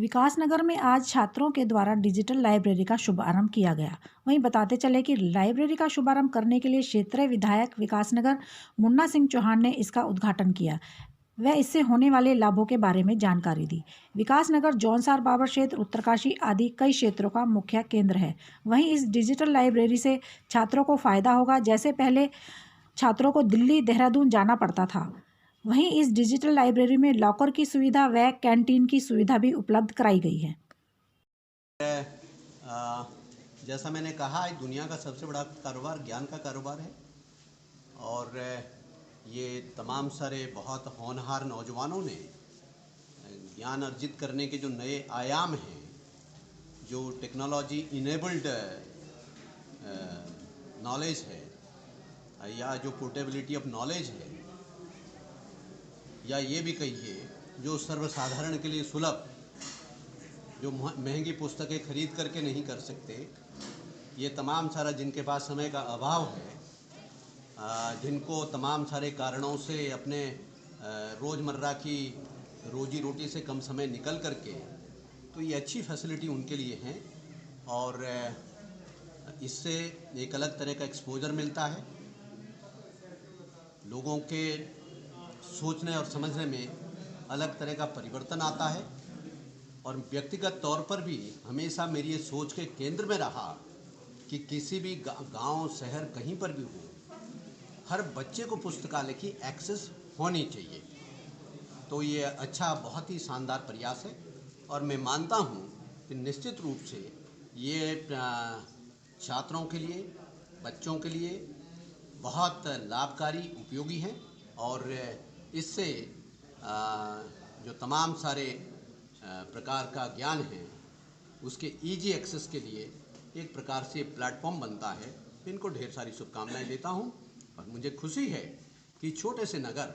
विकासनगर में आज छात्रों के द्वारा डिजिटल लाइब्रेरी का शुभारंभ किया गया। वहीं बताते चले कि लाइब्रेरी का शुभारंभ करने के लिए क्षेत्रीय विधायक विकासनगर मुन्ना सिंह चौहान ने इसका उद्घाटन किया। वह इससे होने वाले लाभों के बारे में जानकारी दी। विकासनगर जौनसार बाबर क्षेत्र उत्तरकाशी आदि कई क्षेत्रों का मुख्य केंद्र है। वहीं इस डिजिटल लाइब्रेरी से छात्रों को फायदा होगा। जैसे पहले छात्रों को दिल्ली देहरादून जाना पड़ता था, वहीं इस डिजिटल लाइब्रेरी में लॉकर की सुविधा व कैंटीन की सुविधा भी उपलब्ध कराई गई है। जैसा मैंने कहा, दुनिया का सबसे बड़ा कारोबार ज्ञान का कारोबार है और ये तमाम सारे बहुत होनहार नौजवानों ने ज्ञान अर्जित करने के जो नए आयाम हैं, जो टेक्नोलॉजी इनेबल्ड नॉलेज है या जो पोर्टेबिलिटी ऑफ नॉलेज है, या ये भी कहिए जो सर्वसाधारण के लिए सुलभ, जो महंगी पुस्तकें खरीद करके नहीं कर सकते, ये तमाम सारा जिनके पास समय का अभाव है, जिनको तमाम सारे कारणों से अपने रोज़मर्रा की रोजी रोटी से कम समय निकल करके, तो ये अच्छी फैसिलिटी उनके लिए है और इससे एक अलग तरह का एक्सपोजर मिलता है। लोगों के सोचने और समझने में अलग तरह का परिवर्तन आता है और व्यक्तिगत तौर पर भी हमेशा मेरी ये सोच के केंद्र में रहा कि किसी भी गांव शहर कहीं पर भी हो, हर बच्चे को पुस्तकालय की एक्सेस होनी चाहिए। तो ये अच्छा, बहुत ही शानदार प्रयास है और मैं मानता हूँ कि निश्चित रूप से ये छात्रों के लिए, बच्चों के लिए बहुत लाभकारी, उपयोगी है और इससे जो तमाम सारे प्रकार का ज्ञान है उसके ईजी एक्सेस के लिए एक प्रकार से प्लेटफॉर्म बनता है। इनको ढेर सारी शुभकामनाएं देता हूं और मुझे खुशी है कि छोटे से नगर,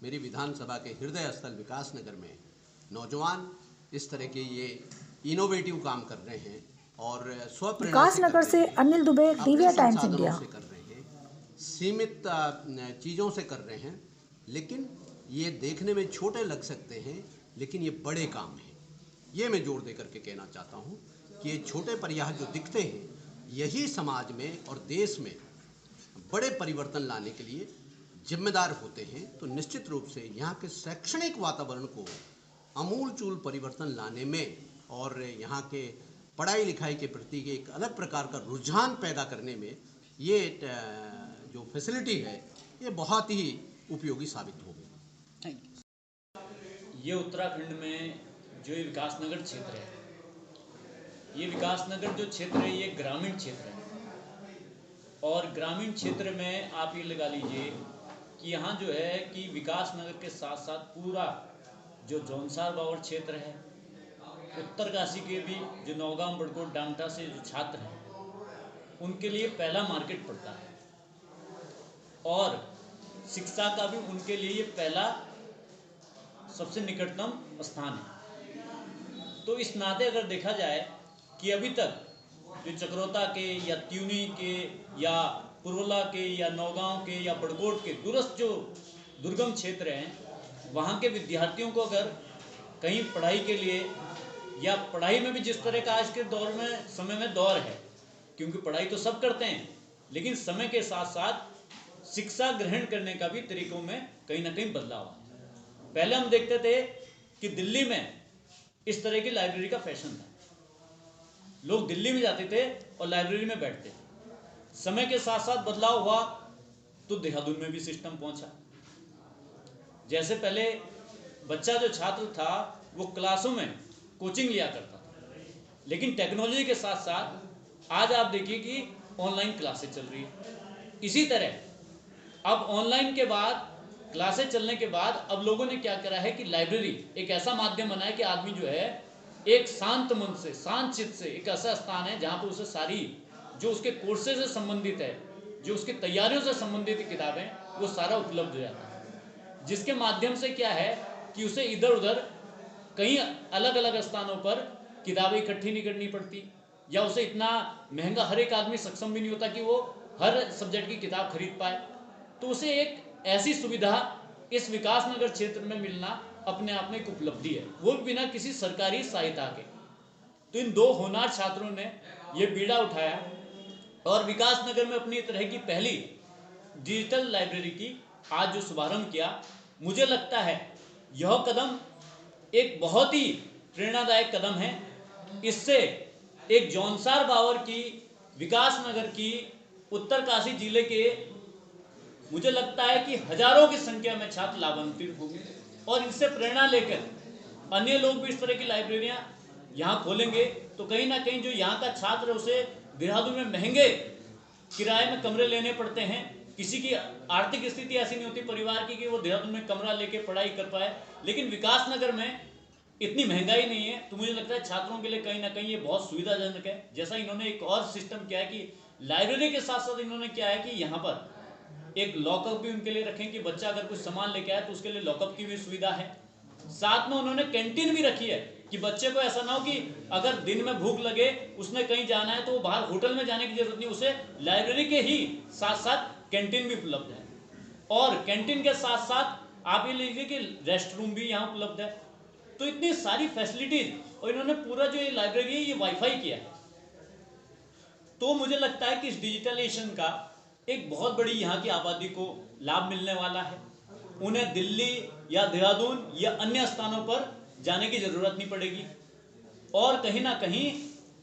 मेरी विधानसभा के हृदय स्थल विकासनगर में नौजवान इस तरह के ये इनोवेटिव काम कर रहे हैं और स्वप्रेरणा विकासनगर से अनिल दुबे, दिव्या टाइम्स इंडिया। से कर रहे हैं, सीमित चीज़ों से कर रहे हैं, लेकिन ये देखने में छोटे लग सकते हैं, लेकिन ये बड़े काम हैं। ये मैं जोर दे करके कहना चाहता हूँ कि ये छोटे प्रयास जो दिखते हैं, यही समाज में और देश में बड़े परिवर्तन लाने के लिए जिम्मेदार होते हैं। तो निश्चित रूप से यहाँ के शैक्षणिक वातावरण को आमूलचूल परिवर्तन लाने में और यहाँ के पढ़ाई लिखाई के प्रति एक अलग प्रकार का रुझान पैदा करने में ये जो फैसिलिटी है, ये बहुत ही उपयोगी साबित होगी। ये उत्तराखंड में जो ये विकासनगर क्षेत्र है, ये विकासनगर जो क्षेत्र है ये ग्रामीण क्षेत्र है और ग्रामीण क्षेत्र में आप ये लगा लीजिए कि यहाँ जो है कि विकासनगर के साथ साथ पूरा जो जौनसार बावर क्षेत्र है, उत्तरकाशी के भी जो नौगांव, बड़कोट, डांगटा से जो छात्र हैं उनके लिए पहला मार्केट पड़ता है और शिक्षा का भी उनके लिए ये पहला सबसे निकटतम स्थान है। तो इस नाते अगर देखा जाए कि अभी तक जो चक्रोता के या त्यूनी के या पुरवला के या नौगांव के या बड़कोट के दूरस्थ जो दुर्गम क्षेत्र हैं, वहाँ के विद्यार्थियों को अगर कहीं पढ़ाई के लिए या पढ़ाई में भी जिस तरह का आज के दौर में समय में दौर है, क्योंकि पढ़ाई तो सब करते हैं, लेकिन समय के साथ साथ शिक्षा ग्रहण करने का भी तरीकों में कहीं ना कहीं बदलाव है। पहले हम देखते थे कि दिल्ली में इस तरह की लाइब्रेरी का फैशन था, लोग दिल्ली में जाते थे और लाइब्रेरी में बैठते थे। समय के साथ साथ बदलाव हुआ तो देहरादून में भी सिस्टम पहुंचा। जैसे पहले बच्चा जो छात्र था वो क्लासों में कोचिंग लिया करता था, लेकिन टेक्नोलॉजी के साथ साथ आज आप देखिए कि ऑनलाइन क्लासेस चल रही है। इसी तरह अब ऑनलाइन के बाद, क्लासेस चलने के बाद अब लोगों ने क्या करा है कि लाइब्रेरी एक ऐसा माध्यम बना है कि आदमी जो है एक शांत मन से, शांत चित्त से, एक ऐसा स्थान है जहाँ पर उसे सारी जो उसके कोर्सेज से संबंधित है, जो उसकी तैयारियों से संबंधित किताबें, वो सारा उपलब्ध हो जाता है, जिसके माध्यम से क्या है कि उसे इधर उधर कहीं अलग अलग स्थानों पर किताबें इकट्ठी नहीं करनी पड़ती, या उसे इतना महंगा हर एक आदमी सक्षम भी नहीं होता कि वो हर सब्जेक्ट की किताब खरीद पाए। तो उसे एक ऐसी सुविधा इस विकासनगर क्षेत्र में मिलना अपने आप में एक उपलब्धि है, वो भी बिना किसी सरकारी सहायता के। तो इन दो होनहार छात्रों ने ये बीड़ा उठाया और विकास नगर में अपनी तरह की पहली डिजिटल लाइब्रेरी की आज जो शुभारंभ किया, मुझे लगता है यह कदम एक बहुत ही प्रेरणादायक कदम है। इससे एक जौनसार बावर की, विकास नगर की, उत्तरकाशी जिले के मुझे लगता है कि हजारों की संख्या में छात्र लाभान्वित होंगे और इससे प्रेरणा लेकर अन्य लोग भी इस तरह की लाइब्रेरियां यहाँ खोलेंगे। तो कहीं ना कहीं जो यहाँ का छात्र है उसे देहरादून में महंगे किराए में कमरे लेने पड़ते हैं। किसी की आर्थिक स्थिति ऐसी नहीं होती परिवार की कि वो देहरादून में कमरा लेके पढ़ाई कर पाए, लेकिन विकास नगर में इतनी महंगाई नहीं है। तो मुझे लगता है छात्रों के लिए कहीं ना कहीं ये बहुत सुविधाजनक है। जैसा इन्होंने एक और सिस्टम किया है कि लाइब्रेरी के साथ साथ इन्होंने क्या है कि यहाँ पर एक लॉकअप भी उनके लिए रखें कि बच्चा अगर कुछ सामान लेके आए तो उसके लिए लॉकअप की भी सुविधा है। साथ में उन्होंने कैंटीन भी रखी है कि बच्चे को ऐसा ना हो कि अगर दिन में भूख लगे, उसने कहीं जाना है तो वो बाहर होटल में जाने की जरूरत नहीं, उसे लाइब्रेरी के ही साथ साथ कैंटीन भी उपलब्ध है। और कैंटीन के साथ साथ आप ये लीजिए कि रेस्ट रूम भी यहाँ उपलब्ध है। तो इतनी सारी फैसिलिटीज, और इन्होंने पूरा जो ये लाइब्रेरी है ये वाईफाई किया है। तो मुझे लगता है कि इस डिजिटलाइजेशन का एक बहुत बड़ी यहाँ की आबादी को लाभ मिलने वाला है। उन्हें दिल्ली या देहरादून या अन्य स्थानों पर जाने की जरूरत नहीं पड़ेगी। और कहीं ना कहीं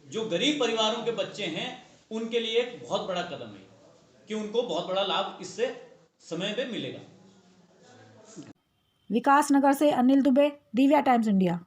जो गरीब परिवारों के बच्चे हैं उनके लिए एक बहुत बड़ा कदम है कि उनको बहुत बड़ा लाभ इससे समय पे मिलेगा। विकास नगर से अनिल दुबे, दिव्या टाइम्स इंडिया।